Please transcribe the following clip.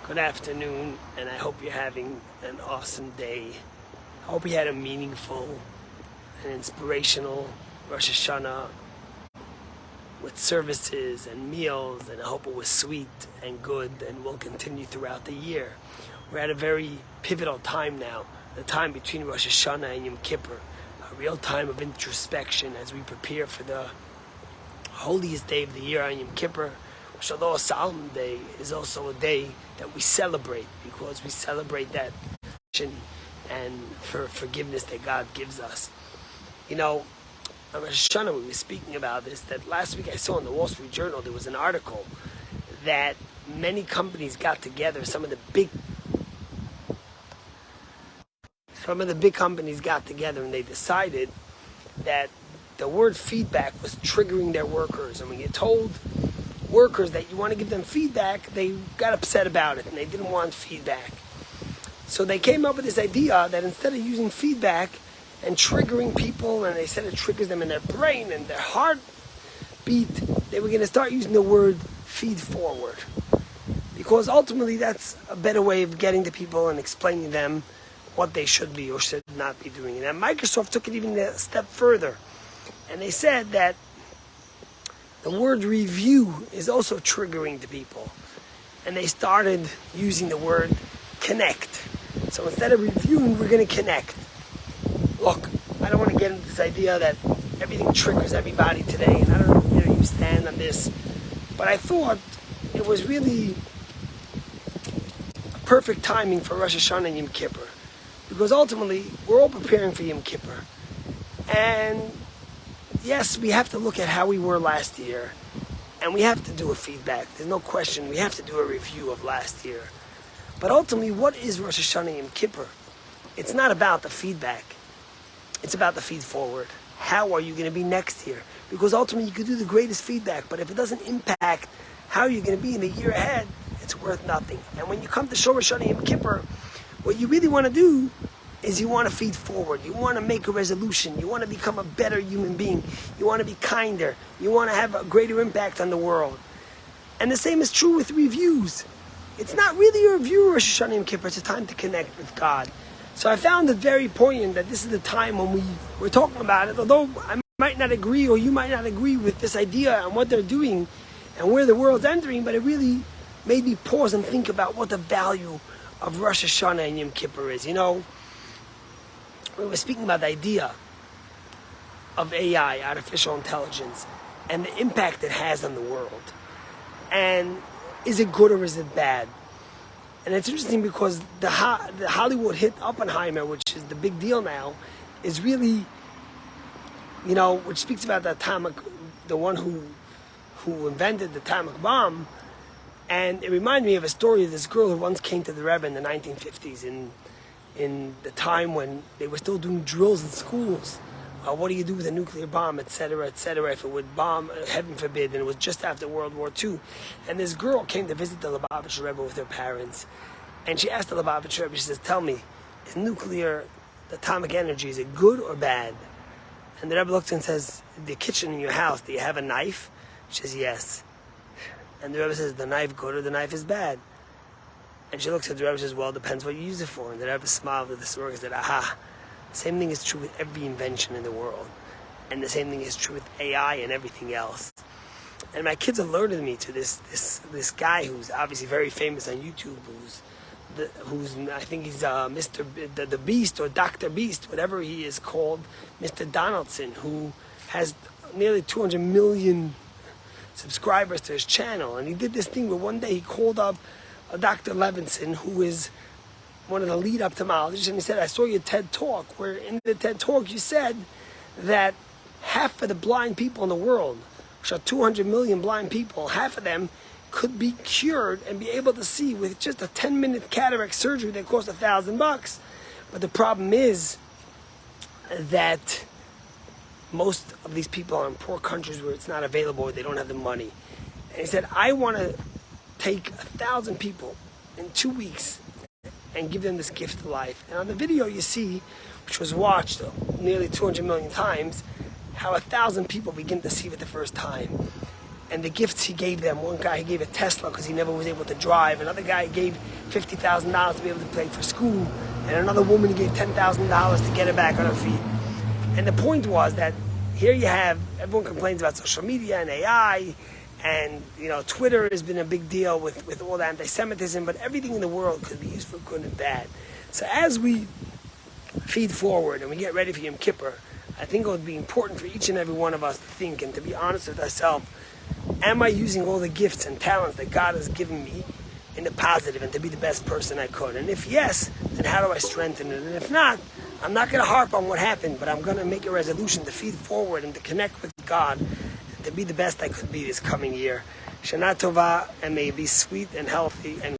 Good afternoon, and I hope you're having an awesome day. I hope you had a meaningful and inspirational Rosh Hashanah with services and meals, and I hope it was sweet and good and will continue throughout the year. We're at a very pivotal time now, the time between Rosh Hashanah and Yom Kippur, a real time of introspection as we prepare for the holiest day of the year on Yom Kippur, which, although a solemn day, is also a day that we celebrate, because we celebrate that and for forgiveness that God gives us. You know, on Rosh Hashanah we were speaking about this, that last week I saw in the Wall Street Journal there was an article that many companies got together, some of the big companies got together, and they decided that the word feedback was triggering their workers. And when you told workers that you want to give them feedback, they got upset about it and they didn't want feedback. So they came up with this idea that instead of using feedback and triggering people, and they said it triggers them in their brain and their heartbeat, they were going to start using the word feed forward, because ultimately that's a better way of getting to people and explaining to them what they should be or should not be doing. And Microsoft took it even a step further, and they said that the word review is also triggering to people. And they started using the word connect. So instead of reviewing, we're going to connect. Look, I don't want to get into this idea that everything triggers everybody today, and I don't know where you stand on this, but I thought it was really a perfect timing for Rosh Hashanah and Yom Kippur, because ultimately we're all preparing for Yom Kippur. And yes, we have to look at how we were last year, and we have to do a feedback. There's no question. We have to do a review of last year. But ultimately, what is Rosh Hashanah and Yom Kippur? It's not about the feedback. It's about the feed forward. How are you going to be next year? Because ultimately, you could do the greatest feedback, but if it doesn't impact how you're going to be in the year ahead, it's worth nothing. And when you come to Rosh Hashanah and Yom Kippur, what you really want to do is you want to feed forward. You want to make a resolution. You want to become a better human being. You want to be kinder. You want to have a greater impact on the world. And the same is true with reviews. It's not really a review of Rosh Hashanah and Yom Kippur. It's a time to connect with God. So I found it very poignant that this is the time when we were talking about it. Although I might not agree, or you might not agree with this idea and what they're doing and where the world's entering, but it really made me pause and think about what the value of Rosh Hashanah and Yom Kippur is. You know, we were speaking about the idea of AI, artificial intelligence, and the impact it has on the world. And is it good or is it bad? And it's interesting because the Hollywood hit Oppenheimer, which is the big deal now, is really, you know, which speaks about the one who invented the atomic bomb. And it reminded me of a story of this girl who once came to the Rebbe in the 1950s in the time when they were still doing drills in schools. What do you do with a nuclear bomb, etc., etc., if it would bomb, heaven forbid, and it was just after World War II. And this girl came to visit the Lubavitcher Rebbe with her parents, and she asked the Lubavitcher Rebbe, she says, tell me, is nuclear, atomic energy, is it good or bad? And the Rebbe looked and says, the kitchen in your house, do you have a knife? She says, yes. And the Rebbe says, the knife good or the knife is bad? And she looks at the Rebbe and says, well, it depends what you use it for. And the Rebbe smiled at the story and said, aha. Same thing is true with every invention in the world. And the same thing is true with AI and everything else. And my kids alerted me to this guy who's obviously very famous on YouTube, who's I think he's Mr. The Beast or Dr. Beast, whatever he is called, Mr. Donaldson, who has nearly 200 million subscribers to his channel. And he did this thing where one day he called up Dr. Levinson, who is one of the lead ophthalmologists, and he said, I saw your TED Talk, where in the TED Talk you said that half of the blind people in the world, which are 200 million blind people, half of them could be cured and be able to see with just a 10-minute cataract surgery that costs $1,000. But the problem is that most of these people are in poor countries where it's not available, or they don't have the money. And he said, I want to take 1,000 people in 2 weeks and give them this gift of life. And on the video you see, which was watched nearly 200 million times, how 1,000 people begin to see for the first time. and the gifts he gave them. One guy, he gave a Tesla because he never was able to drive. Another guy gave $50,000 to be able to pay for school. And another woman gave $10,000 to get her back on her feet. And the point was that here you have, everyone complains about social media and AI, and Twitter has been a big deal with all the anti-Semitism, but everything in the world could be used for good and bad. So as we feed forward and we get ready for Yom Kippur, I think it would be important for each and every one of us to think and to be honest with ourselves. Am I using all the gifts and talents that God has given me in the positive and to be the best person I could? And if yes, then how do I strengthen it? And if not, I'm not going to harp on what happened, but I'm going to make a resolution to feed forward and to connect with God and to be the best I could be this coming year. Shana Tova, and may it be sweet and healthy and